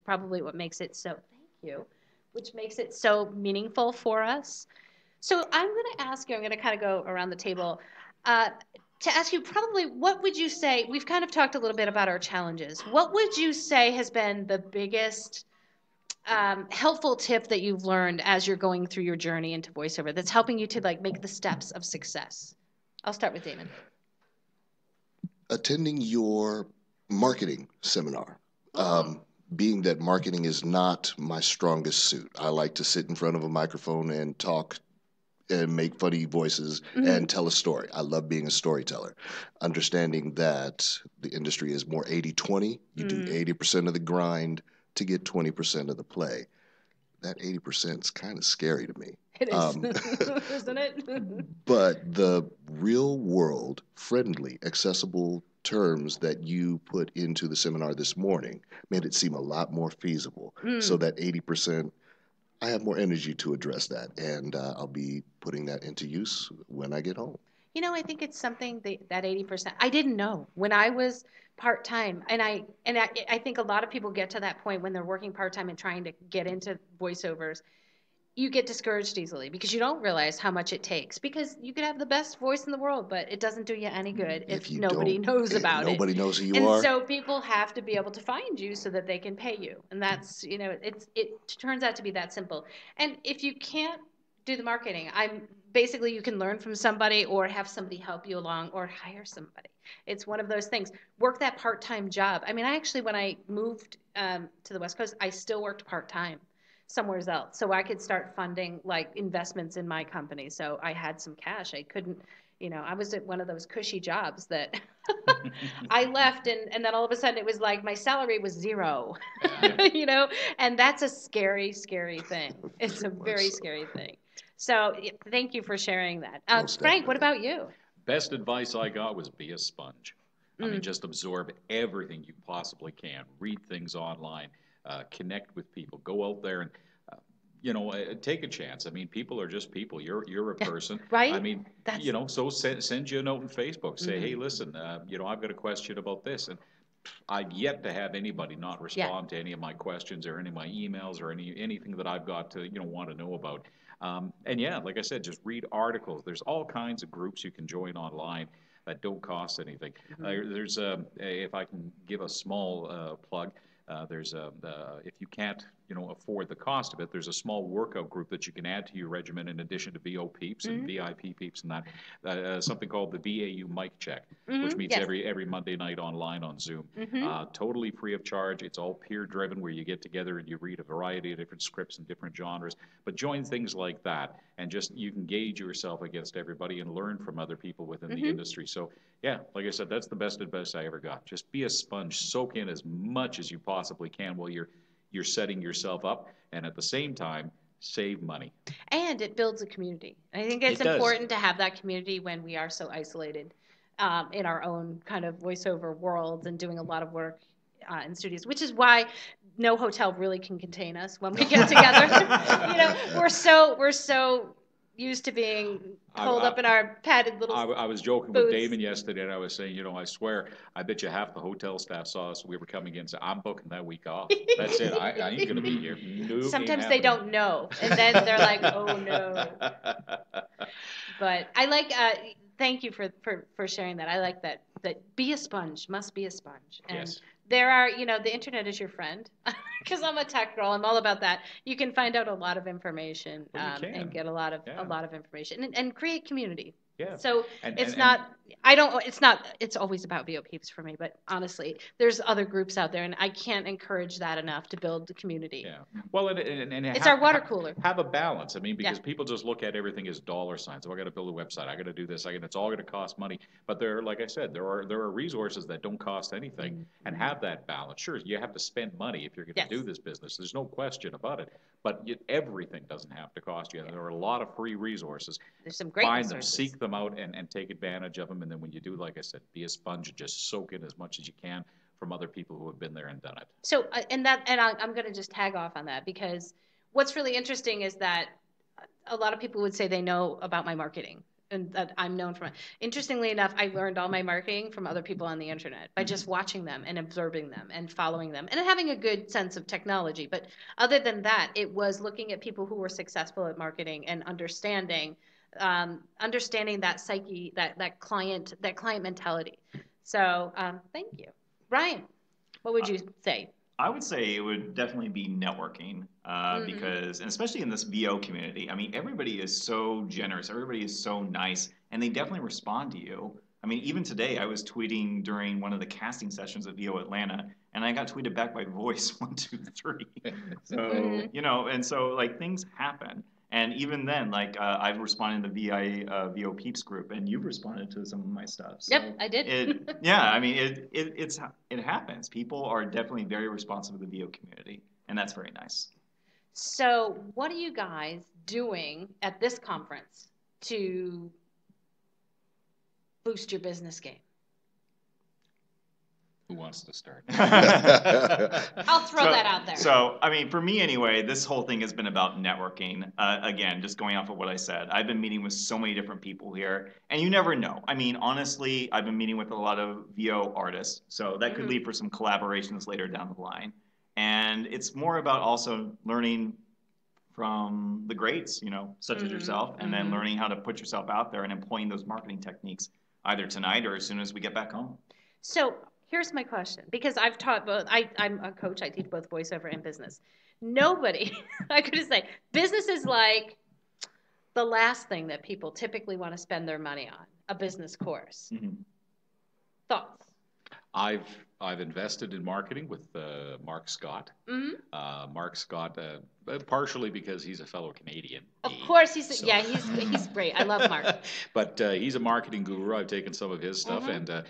probably what makes it so, thank you, which makes it so meaningful for us. So I'm going to ask you, I'm going to kind of go around the table uh, to ask you probably what would you say, we've kind of talked a little bit about our challenges. What would you say has been the biggest helpful tip that you've learned as you're going through your journey into voiceover that's helping you to like make the steps of success? I'll start with Damon. Attending your marketing seminar. Being that marketing is not my strongest suit. I like to sit in front of a microphone and talk and make funny voices and tell a story. I love being a storyteller. Understanding that the industry is more 80-20. You do 80% of the grind to get 20% of the play. That 80% is kind of scary to me. It is, isn't it? But the real world, friendly, accessible terms that you put into the seminar this morning made it seem a lot more feasible. So that 80%, I have more energy to address that, and I'll be putting that into use when I get home. You know, I think it's something that 80%. I didn't know when I was part-time, and I think a lot of people get to that point when they're working part-time and trying to get into voiceovers. You get discouraged easily because you don't realize how much it takes, because you could have the best voice in the world, but it doesn't do you any good if nobody knows about it. Nobody knows who you and are. So people have to be able to find you so that they can pay you. And that's, you know, it turns out to be that simple. And if you can't do the marketing, basically you can learn from somebody or have somebody help you along or hire somebody. It's one of those things. Work that part-time job. I mean, I actually, when I moved to the West Coast, I still worked part-time somewhere else, so I could start funding like investments in my company. So I had some cash. I couldn't, you know, I was at one of those cushy jobs that I left, and then all of a sudden it was like my salary was zero, you know, and that's a scary, scary thing. It's a very scary thing. So thank you for sharing that. Frank, what about you? Best advice I got was be a sponge. I mean, just absorb everything you possibly can. Read things online. Connect with people. Go out there and, take a chance. I mean, people are just people. You're a person, right? I mean, so send you a note on Facebook. Say, hey, listen, I've got a question about this, and I've yet to have anybody not respond to any of my questions or any of my emails or anything that I've got to want to know about. And yeah, like I said, just read articles. There's all kinds of groups you can join online that don't cost anything. There's if I can give a small plug. There's if you can't afford the cost of it, there's a small workout group that you can add to your regimen in addition to VO Peeps and VIP Peeps and that. Something called the VAU Mic Check, which meets every Monday night online on Zoom. Totally free of charge. It's all peer driven, where you get together and you read a variety of different scripts and different genres. But join things like that, and just you can gauge yourself against everybody and learn from other people within the industry. So yeah, like I said, that's the best advice I ever got. Just be a sponge, soak in as much as you possibly can while you're setting yourself up, and at the same time, save money. And it builds a community. I think it's important to have that community when we are so isolated in our own kind of voiceover worlds and doing a lot of work in studios, which is why no hotel really can contain us when we get together. We're so used to being holed up in our padded little I was joking booths. with Damon yesterday, and I was saying, I swear, I bet you half the hotel staff saw us. We were coming in, so I'm booking that week off. That's it. I ain't going to be here. No, sometimes they don't know, and then they're like, oh, no. But I like, thank you for sharing that. I like that be a sponge, must be a sponge. And yes. There are, the internet is your friend, because I'm a tech girl. I'm all about that. You can find out a lot of information and get a lot of information and create community. Yeah. So it's always about VO Peeps for me, but honestly, there's other groups out there, and I can't encourage that enough to build the community. Yeah. Well, and it's our water cooler. Have a balance. I mean, because people just look at everything as dollar signs. So I got to build a website. I got to do this. It's all going to cost money. But like I said, there are resources that don't cost anything, and have that balance. Sure, you have to spend money if you're going to do this business. There's no question about it. But everything doesn't have to cost you. There are a lot of free resources. There's some great resources. Find them, seek them out, and take advantage of them. And then when you do, like I said, be a sponge and just soak in as much as you can from other people who have been there and done it. So, I'm going to just tag off on that, because what's really interesting is that a lot of people would say they know about my marketing. and that I'm known from it. Interestingly enough, I learned all my marketing from other people on the internet by just watching them and observing them and following them and having a good sense of technology. But other than that, it was looking at people who were successful at marketing and understanding that psyche, that client mentality. So thank you, Ryan. What would you say? I would say it would definitely be networking because, and especially in this VO community, I mean, everybody is so generous, everybody is so nice, and they definitely respond to you. I mean, even today, I was tweeting during one of the casting sessions at VO Atlanta, and I got tweeted back by voice 1, 2, 3. So you know, and so like things happen. And even then, like I've responded to the VO Peeps group, and you've responded to some of my stuff. So Yep, I did. yeah, I mean, it happens. People are definitely very responsive to the VO community, and that's very nice. So, what are you guys doing at this conference to boost your business game? Who wants to start? I'll throw that out there. So, I mean, for me anyway, this whole thing has been about networking. Again, just going off of what I said, I've been meeting with so many different people here, and you never know. I mean, honestly, I've been meeting with a lot of VO artists, so that could lead for some collaborations later down the line. And it's more about also learning from the greats, you know, such as yourself, and then learning how to put yourself out there and employing those marketing techniques either tonight or as soon as we get back home. So, here's my question, because I've taught both. I'm a coach. I teach both voiceover and business. Nobody, I could say, business is like the last thing that people typically want to spend their money on, a business course. Thoughts? I've invested in marketing with Mark Scott. Mark Scott, partially because he's a fellow Canadian. Of course, he's great. I love Mark. But he's a marketing guru. I've taken some of his stuff, and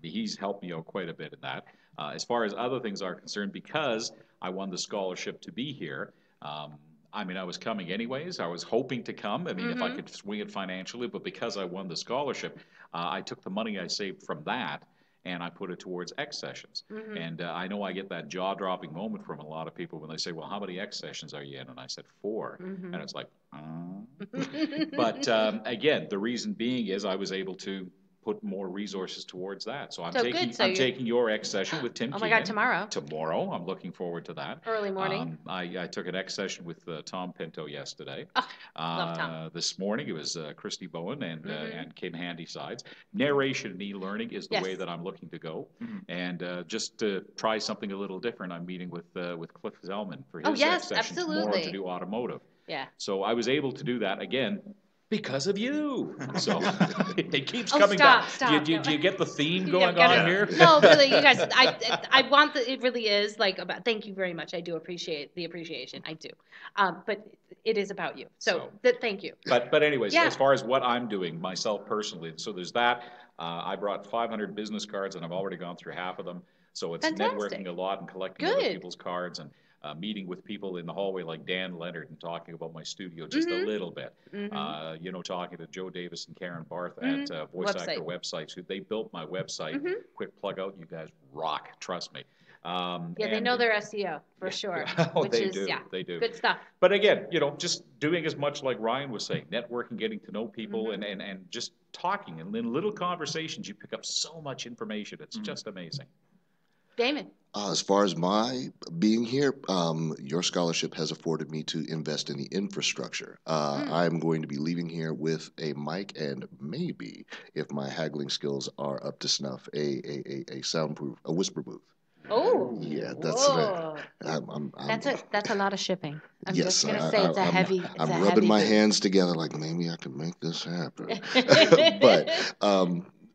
he's helped me out quite a bit in that. As far as other things are concerned, because I won the scholarship to be here, I mean, I was coming anyways. I was hoping to come. I mean, if I could swing it financially, but because I won the scholarship, I took the money I saved from that and I put it towards X sessions. And I know I get that jaw-dropping moment from a lot of people when they say, well, how many X sessions are you in? And I said, 4. And it's like, But again, the reason being is I was able to put more resources towards that. So I'm taking your X session with Tim. Oh my God, tomorrow. Tomorrow, I'm looking forward to that. Early morning. I took an X session with Tom Pinto yesterday. Love Tom. This morning it was Christy Bowen and Kim Handysides. Narration and e-learning is the way that I'm looking to go. And just to try something a little different, I'm meeting with Cliff Zellman for his X session tomorrow to do automotive. Yeah. So I was able to do that again because of you. So it keeps coming back. Stop. Do you get the theme going on here? No, really, you guys. I want it really is like about. Thank you very much. I do appreciate the appreciation. I do. But it is about you. So thank you. But anyways, as far as what I'm doing myself personally, so there's that. I brought 500 business cards, and I've already gone through half of them. So it's networking a lot and collecting other people's cards and meeting with people in the hallway like Dan Leonard and talking about my studio just a little bit. You know, talking to Joe Davis and Karen Barth at Voice Actor Websites, who they built my website. Quick plug out, you guys rock, trust me. They know their SEO for sure. They do. Good stuff. But again, you know, just doing as much like Ryan was saying, networking, getting to know people, and just talking. And in little conversations, you pick up so much information. It's just amazing. Damon. As far as my being here, your scholarship has afforded me to invest in the infrastructure. I'm going to be leaving here with a mic and maybe, if my haggling skills are up to snuff, a soundproof, a whisper booth. Oh. Yeah, that's that's a lot of shipping. I'm yes, just gonna say it's a heavy. I'm rubbing my hands together like maybe I can make this happen. But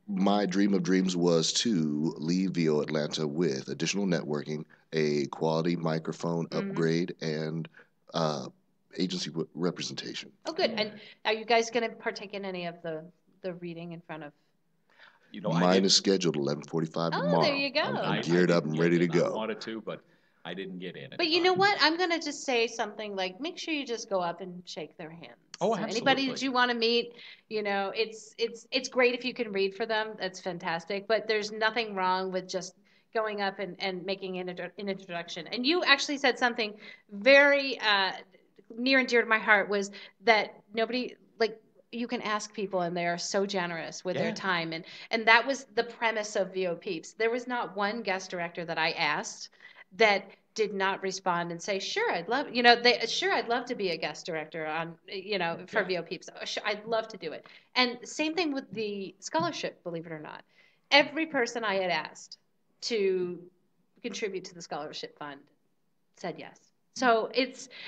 my dream of dreams was to leave VO Atlanta with additional networking, a quality microphone upgrade, and agency representation. Oh, good. And are you guys going to partake in any of the reading in front of? You know, mine is scheduled 11:45 tomorrow. Oh, there you go. I'm geared up and ready to go. I wanted to, but I didn't get in it. But you know what? I'm going to just say something like, make sure you just go up and shake their hands. Oh, absolutely. Anybody that you want to meet, you know, it's great if you can read for them. That's fantastic. But there's nothing wrong with just going up and making an introduction. And you actually said something very near and dear to my heart, was that nobody, like, you can ask people, and they are so generous with Yeah. their time. And that was the premise of VO Peeps. There was not one guest director that I asked that did not respond and say, sure, I'd love, I'd love to be a guest director on, for Yeah. VO Peeps. Sure, I'd love to do it. And same thing with the scholarship, believe it or not. Every person I had asked to contribute to the scholarship fund said yes. So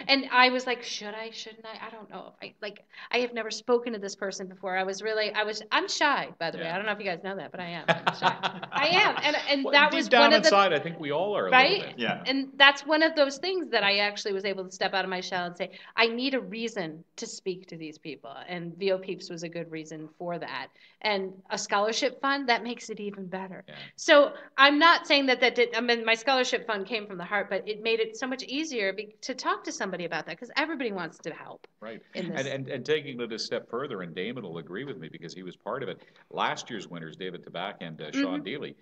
and I was like, shouldn't I? I don't know. I have never spoken to this person before. I'm shy, by the way. Yeah. I don't know if you guys know that, but I am. I'm shy. I am. And Well, that deep was down one of the, inside, I think we all are a right? little bit. Yeah. And that's one of those things that I actually was able to step out of my shell and say, I need a reason to speak to these people. And VO Peeps was a good reason for that. And a scholarship fund, that makes it even better. Yeah. So I'm not saying my scholarship fund came from the heart, but it made it so much easier to talk to somebody about that, because everybody wants to help. Right. In this. And taking it a step further, and Damon will agree with me because he was part of it. Last year's winners, David Tabak and Sean Deely,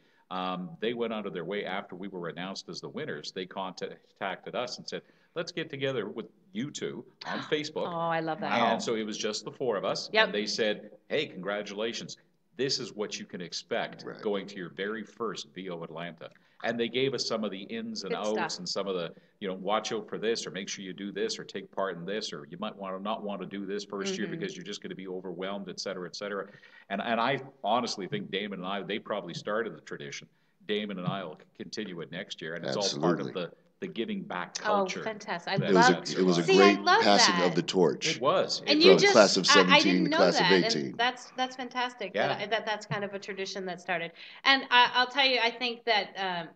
they went out of their way after we were announced as the winners. They contacted us and said, let's get together with you two on Facebook. Oh, I love that. Wow. And so it was just the four of us. Yep. And they said, hey, congratulations. This is what you can expect Right. going to your very first VO Atlanta. And they gave us some of the ins and Good outs stuff. and some of the, watch out for this, or make sure you do this, or take part in this, or you might not want to do this first year because you're just going to be overwhelmed, et cetera, et cetera. And I honestly think Damon and I, they probably started the tradition. Damon and I will continue it next year, and it's all part of Absolutely. the giving back Oh, culture. fantastic. I that- It was love it was a See, I great love passing that. of the torch. It was. And It you was. just, class of I 17 didn't to know class of that, 18. and that's fantastic. Yeah. That's kind of a tradition that started. And I'll tell you, I think that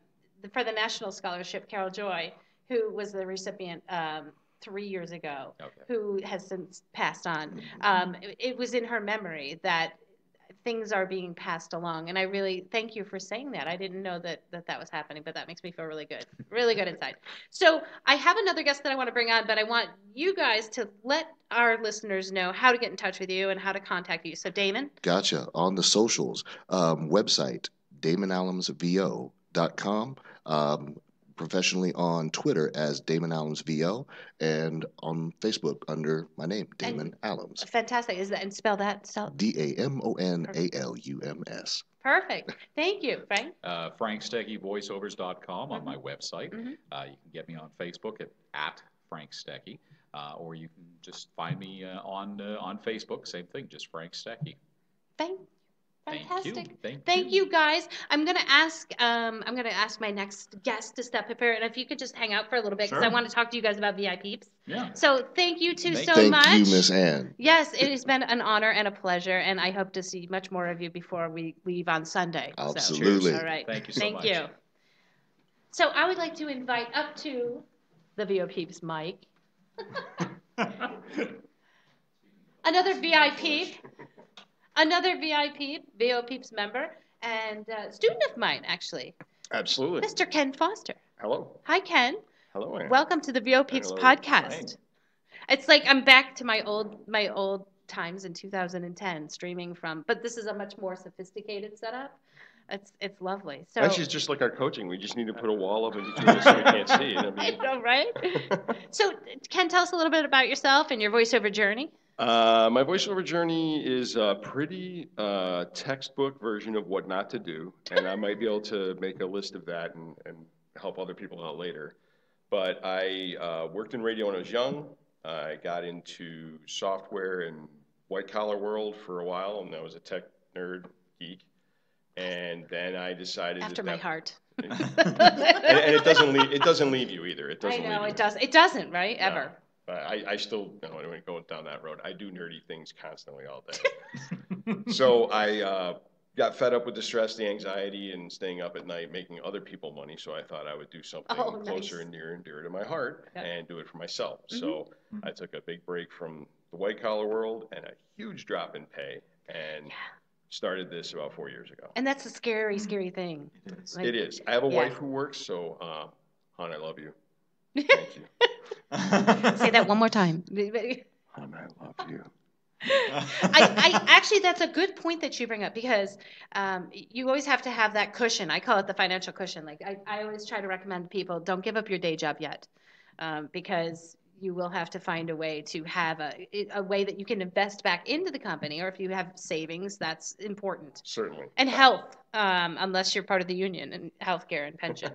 for the National Scholarship, Carol Joy, who was the recipient 3 years ago, Okay. who has since passed on, it was in her memory that things are being passed along. And I really thank you for saying that. I didn't know that was happening, but that makes me feel really good inside. So I have another guest that I want to bring on, but I want you guys to let our listeners know how to get in touch with you and how to contact you. So Damon? Gotcha. On the socials, website, damonalumsvo.com. Professionally on Twitter as Damon Alums VO, and on Facebook under my name, Damon Alums. Fantastic. Is that, and spell that? DAMONALUMS. Perfect. Thank you, Frank. FrankSteckyVoiceovers.com on my website. You can get me on Facebook at Frank Stecky, or you can just find me on Facebook. Same thing, just Frank Stecky. Fantastic. Thank you. You guys. I'm gonna ask my next guest to step up here, and if you could just hang out for a little bit, because I Sure. want to talk to you guys about VIPeeps. Yeah. So thank you two so Thank much. you, Miss Ann. Yes, it has been an honor and a pleasure, and I hope to see much more of you before we leave on Sunday. Absolutely. So, all right. Thank you so Thank much. you. So I would like to invite up to the VO Peeps mic another VIPeep, VO Peeps member, and student of mine, actually, Absolutely. Mr. Ken Foster. Hello. Hi, Ken. Hello, Ann. Welcome to the VO Peeps Hello. podcast. Thanks. It's like I'm back to my old times in 2010, streaming from, but this is a much more sophisticated setup. It's lovely. So Actually, it's just like our coaching. We just need to put a wall up in between us so we can't see. I know, right? So, Ken, tell us a little bit about yourself and your voiceover journey. My voiceover journey is a pretty textbook version of what not to do, and I might be able to make a list of that and help other people out later. But I worked in radio when I was young. I got into software and white-collar world for a while, and I was a tech nerd geek. And then I decided After my heart. and it doesn't leave you either. It doesn't. I know leave it you. does. It doesn't, right? No. Ever. I still, I don't go down that road. I do nerdy things constantly all day. So I got fed up with the stress, the anxiety, and staying up at night making other people money. So I thought I would do something closer and dear to my heart and do it for myself. So I took a big break from the white collar world and a huge drop in pay and started this about 4 years ago. And that's a scary thing. It is. Like, It is. I have a wife who works, so hon, I love you. Thank you. Say that one more time. Hon, I love you. I actually, that's a good point that you bring up, because you always have to have that cushion. I call it the financial cushion. Like I always try to recommend people, don't give up your day job yet, because you will have to find a way to have a way that you can invest back into the company, or if you have savings, that's important. Certainly. And health, unless you're part of the union, and healthcare and pension.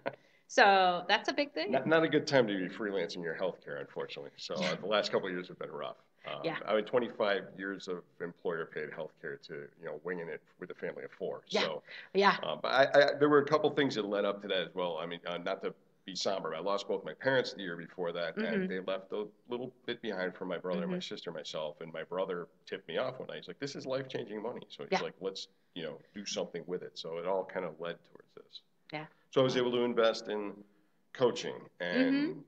So that's a big thing. Not a good time to be freelancing your healthcare, unfortunately. So the last couple of years have been rough. Yeah. I mean, 25 years of employer-paid healthcare to winging it with a family of 4. Yeah. So, Yeah. but there were a couple things that led up to that as well. I mean, not to be somber, I lost both my parents the year before that, and they left a little bit behind for my brother, my sister, myself, and my brother tipped me off one night. He's like, "This is life-changing money." So he's like, "Let's do something with it." So it all kind of led towards this. Yeah. So I was able to invest in coaching and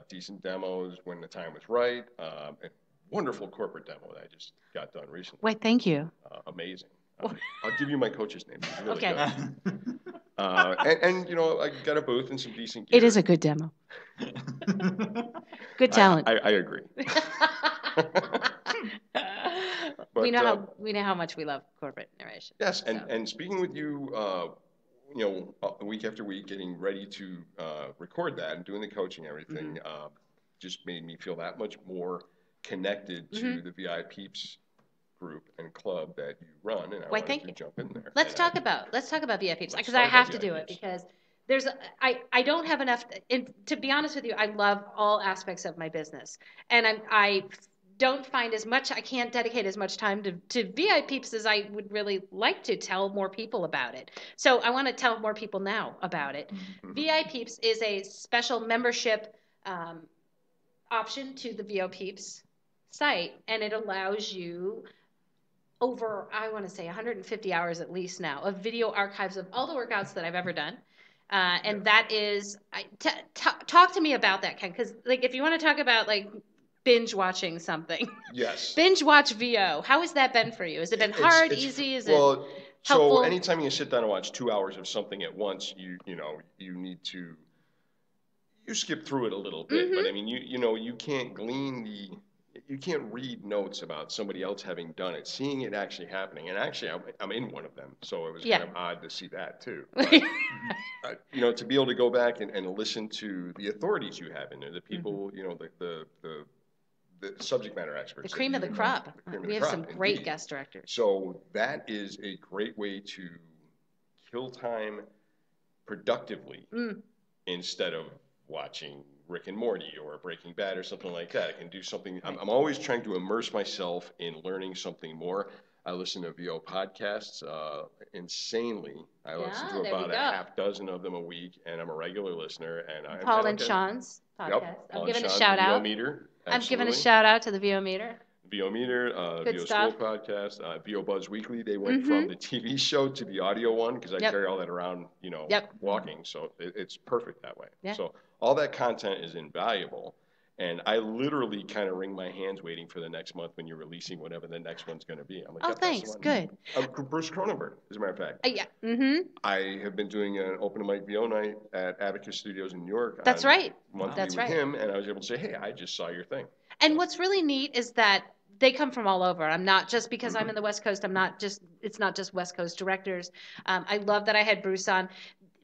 decent demos when the time was right. And wonderful corporate demo that I just got done recently. Wait, thank you. Amazing. I'll give you my coach's name. He's really Okay. good. And I got a booth and some decent gear. It is a good demo. Good talent. I agree. But, we know how much we love corporate narration. Yes, and speaking with you, week after week, getting ready to record that and doing the coaching and everything, just made me feel that much more connected to the VIPeeps group and club that you run, and I wanted to jump in there. Let's talk about VIPeeps, because I have to do it, because I don't have enough. To be honest with you, I love all aspects of my business, and I don't find I can't dedicate as much time to VIPeeps as I would really like to tell more people about it. So I want to tell more people now about it. VIPeeps is a special membership option to the VO Peeps site, and it allows you over, I want to say 150 hours at least now of video archives of all the workouts that I've ever done. And that is, talk to me about that, Ken, because if you want to talk about binge watching something. Yes. Binge watch VO. How has that been for you? Has it been hard, easy? Is it helpful? So anytime you sit down and watch 2 hours of something at once, you need to skip through it a little bit. But I mean, you can't you can't read notes about somebody else having done it, seeing it actually happening. And actually, I'm in one of them, so it was kind of odd to see that too. But, to be able to go back and listen to the authorities you have in there, the people, the subject matter experts. The cream of the crop. We have some great guest directors. So that is a great way to kill time productively instead of watching Rick and Morty or Breaking Bad or something like that. I can do something. I'm always trying to immerse myself in learning something more. I listen to VO podcasts insanely. I listen to about a half dozen of them a week, and I'm a regular listener. And Paul and Sean's podcast. Yep, I'm giving a shout out. VO Meter. I'm giving a shout out to the VO Meter. VO Meter, VO stuff. School podcast, VO Buzz Weekly. They went from the TV show to the audio one because I carry all that around, walking. So it's perfect that way. Yep. So all that content is invaluable. And I literally kind of wring my hands waiting for the next month when you're releasing whatever the next one's going to be. I'm like, oh, thanks. Good. Bruce Cronenberg, as a matter of fact. Yeah. Mm-hmm. I have been doing an open mic VO night at Abacus Studios in New York. That's right. Monthly with him, and I was able to say, hey, I just saw your thing. And what's really neat is that they come from all over. I'm not just because I'm in the West Coast. It's not just West Coast directors. I love that I had Bruce on.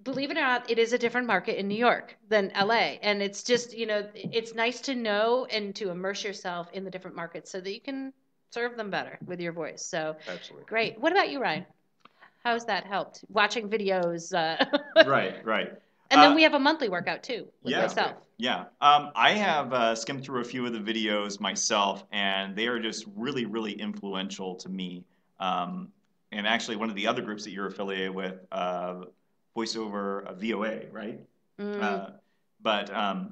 Believe it or not, it is a different market in New York than LA. And it's just, it's nice to know and to immerse yourself in the different markets so that you can serve them better with your voice. So absolutely great. What about you, Ryan? How's that helped? Watching videos. Right. And then we have a monthly workout too with myself. Yeah. I have skimmed through a few of the videos myself, and they are just really, really influential to me. And actually, one of the other groups that you're affiliated with, VoiceOver VOA, right? But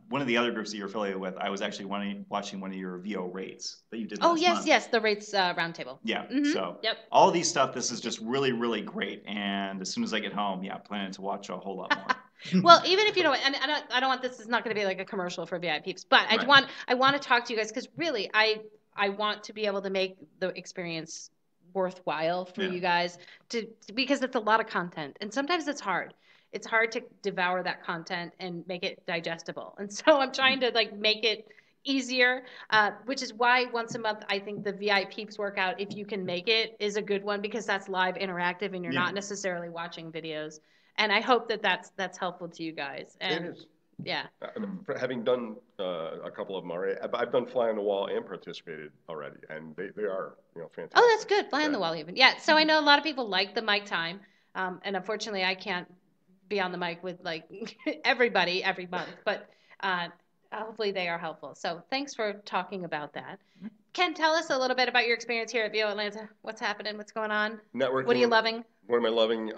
one of the other groups that you're affiliated with, I was actually watching one of your VO rates that you did last month. Yes, the rates roundtable. Yeah, so all these stuff, this is just really, really great. And as soon as I get home, planning to watch a whole lot more. Well, even if you don't, and I don't want this is not going to be like a commercial for VIPeeps, but I want to talk to you guys because really I want to be able to make the experience worthwhile for you guys because it's a lot of content and sometimes it's hard. It's hard to devour that content and make it digestible. And so I'm trying to make it easier, which is why once a month I think the VIPeeps workout, if you can make it, is a good one because that's live interactive and you're not necessarily watching videos. And I hope that that's helpful to you guys. And it is. Yeah. Having done a couple of them already, I've done fly on the wall and participated already, and they are, fantastic. Oh, that's good. Fly on the Yeah. wall even. Yeah. So I know a lot of people like the mic time, and unfortunately I can't be on the mic with like everybody every month, but hopefully they are helpful. So thanks for talking about that. Ken, tell us a little bit about your experience here at VO Atlanta. What's happening? What's going on? Networking. What are you loving? What am I loving?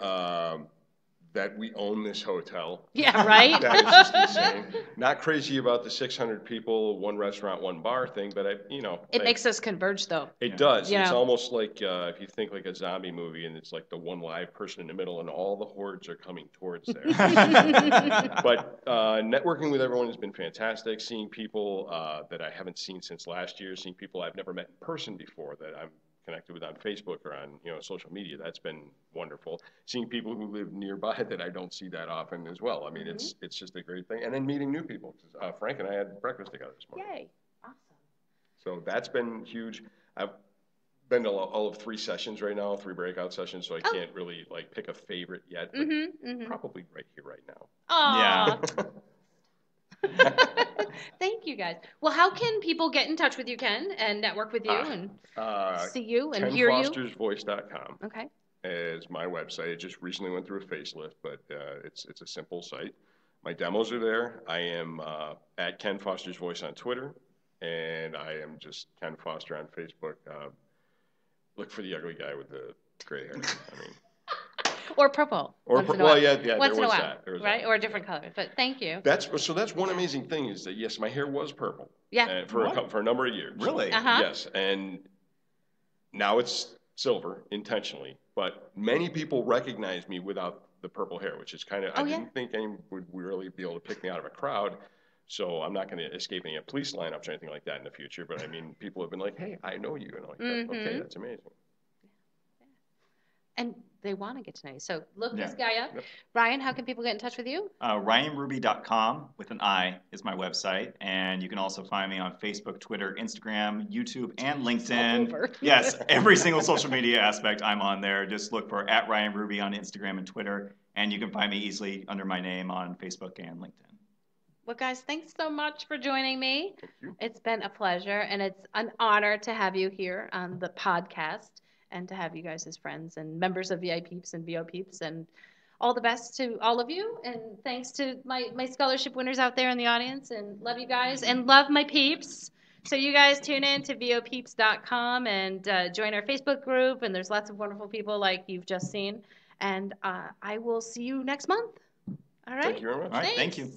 That we own this hotel. Yeah, right? That is just insane. Not crazy about the 600 people, one restaurant, one bar thing, but It makes us converge, though. It does. You It's know. almost like if you think like a zombie movie, and it's like the one live person in the middle, and all the hordes are coming towards there. But networking with everyone has been fantastic. Seeing people that I haven't seen since last year, seeing people I've never met in person before that I'm connected with on Facebook or on social media, that's been wonderful. Seeing people who live nearby that I don't see that often as well. I mean, it's just a great thing. And then meeting new people. Frank and I had breakfast together this morning. Yay. Awesome. So that's been huge. I've been to all of 3 sessions right now, 3 breakout sessions, so I can't really like pick a favorite yet, but probably right here, right now. Aw. Thank you, guys. Well, how can people get in touch with you, Ken, and network with you and see you and hear you? KenFostersVoice.com Okay. is my website. It just recently went through a facelift, but it's a simple site. My demos are there. I am at Ken Foster's Voice on Twitter, and I am just Ken Foster on Facebook. Look for the ugly guy with the gray hair. I mean. Or purple. Or once in a while. yeah, Once there in a was while, that. right? Or a different color. But thank you. That's one amazing thing is that yes, my hair was purple. Yeah. For a number of years. Really? Uh-huh. Yes, and now it's silver intentionally. But many people recognize me without the purple hair, which is kind of I didn't think anyone would really be able to pick me out of a crowd. So I'm not going to escape any police lineups or anything like that in the future. But I mean, people have been like, "Hey, I know you," and I'm like, "Okay, that's amazing." And they want to get to know you. So look this guy up. Yep. Ryan, how can people get in touch with you? RyanRuby.com with an I is my website. And you can also find me on Facebook, Twitter, Instagram, YouTube, and LinkedIn. over. Yes, every single social media aspect I'm on there. Just look for @RyanRuby on Instagram and Twitter. And you can find me easily under my name on Facebook and LinkedIn. Well, guys, thanks so much for joining me. Thank you. It's been a pleasure, and it's an honor to have you here on the podcast and to have you guys as friends and members of VIPeeps and VO Peeps. And all the best to all of you. And thanks to my scholarship winners out there in the audience. And love you guys and love my peeps. So you guys tune in to VOPeeps.com and join our Facebook group. And there's lots of wonderful people like you've just seen. And I will see you next month. All right? Thank you very much. All right, Thanks. thank you.